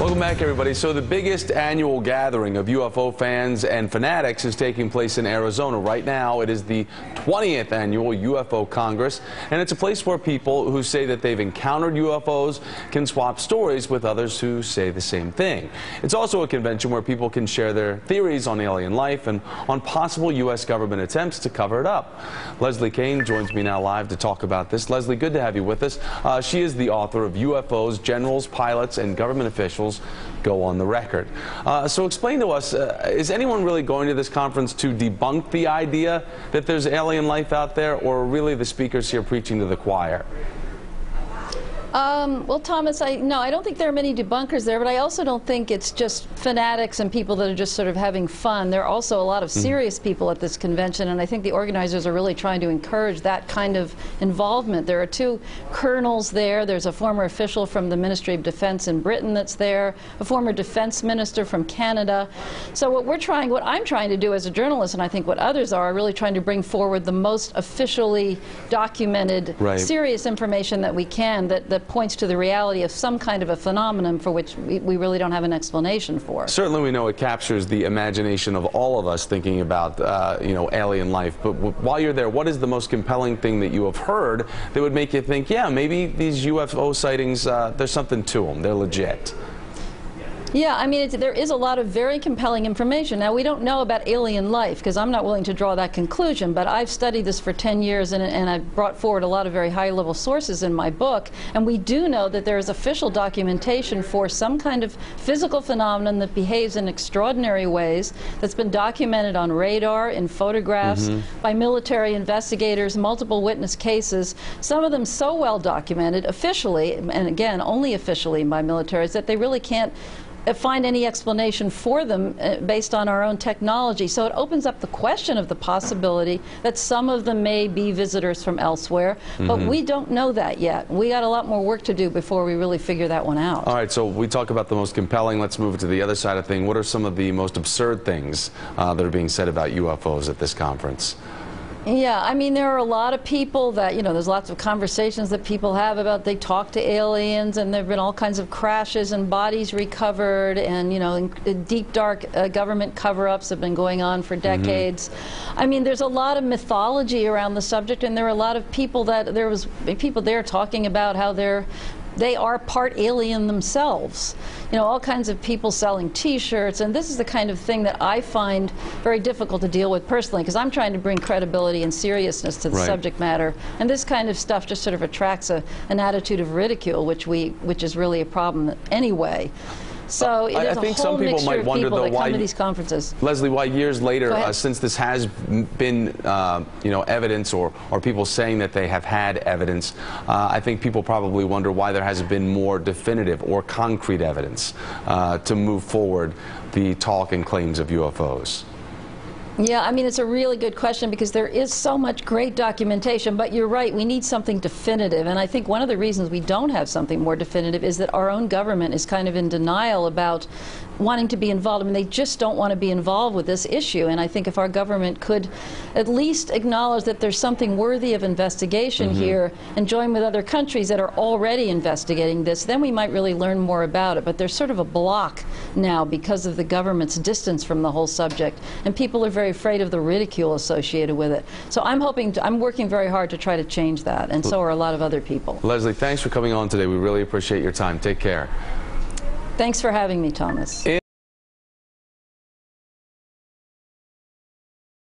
Welcome back, everybody. So the biggest annual gathering of UFO fans and fanatics is taking place in Arizona. Right now, it is the 20th annual UFO Congress, and it's a place where people who say that they've encountered UFOs can swap stories with others who say the same thing. It's also a convention where people can share their theories on alien life and on possible U.S. government attempts to cover it up. Leslie Kean joins me now live to talk about this. Leslie, good to have you with us. She is the author of UFOs, Generals, Pilots, and Government Officials Go on the Record. So explain to us, is anyone really going to this conference to debunk the idea that there's alien life out there, or are really the speakers here preaching to the choir? Well, Thomas, no, I don't think there are many debunkers there, but I also don't think it's just fanatics and people that are just sort of having fun. There are also a lot of serious people at this convention, and I think the organizers are really trying to encourage that kind of involvement. There are two colonels there. There's a former official from the Ministry of Defense in Britain that's there, a former defense minister from Canada. So what I'm trying to do as a journalist, and I think what others are really trying to bring forward the most officially documented, serious information that we can that points to the reality of some kind of a phenomenon for which we really don't have an explanation for. Certainly we know it captures the imagination of all of us thinking about, alien life. But while you're there, what is the most compelling thing that you have heard that would make you think, yeah, maybe these UFO sightings, there's something to them, they're legit? Yeah, I mean, there is a lot of very compelling information. Now, we don't know about alien life, because I'm not willing to draw that conclusion, but I've studied this for 10 years, and I've brought forward a lot of very high-level sources in my book, and we do know that there is official documentation for some kind of physical phenomenon that behaves in extraordinary ways, that's been documented on radar, in photographs, by military investigators, multiple witness cases, some of them so well documented officially, and again, only officially by militaries, that they really can't find any explanation for them based on our own technology. So it opens up the question of the possibility that some of them may be visitors from elsewhere, but we don't know that yet. We got a lot more work to do before we really figure that one out. All right, so we talk about the most compelling. Let's move to the other side of things. What are some of the most absurd things that are being said about UFOs at this conference? Yeah, I mean, there are a lot of people that, there's lots of conversations that people have about they talk to aliens, and there have been all kinds of crashes and bodies recovered, and, deep, dark government cover-ups have been going on for decades. I mean, there's a lot of mythology around the subject, and there are a lot of people there was people there talking about how they are part alien themselves. All kinds of people selling T-shirts, and this is the kind of thing that I find very difficult to deal with personally, because I'm trying to bring credibility and seriousness to the subject matter, and this kind of stuff just sort of attracts an attitude of ridicule, which is really a problem anyway. So it is a whole mixture of people that come to these conferences. Leslie, why years later, since this has been, evidence or people saying that they have had evidence, I think people probably wonder why there hasn't been more definitive or concrete evidence to move forward the talk and claims of UFOs. Yeah, I mean, it's a really good question, because there is so much great documentation, but you're right, we need something definitive, and I think one of the reasons we don't have something more definitive is that our own government is kind of in denial about wanting to be involved. I mean, they just don't want to be involved with this issue, and I think if our government could at least acknowledge that there's something worthy of investigation here and join with other countries that are already investigating this, then we might really learn more about it. But there's sort of a block now because of the government's distance from the whole subject, and people are very afraid of the ridicule associated with it. So I'm working very hard to try to change that, and so are a lot of other people. Leslie, thanks for coming on today. We really appreciate your time. Take care. Thanks for having me, Thomas.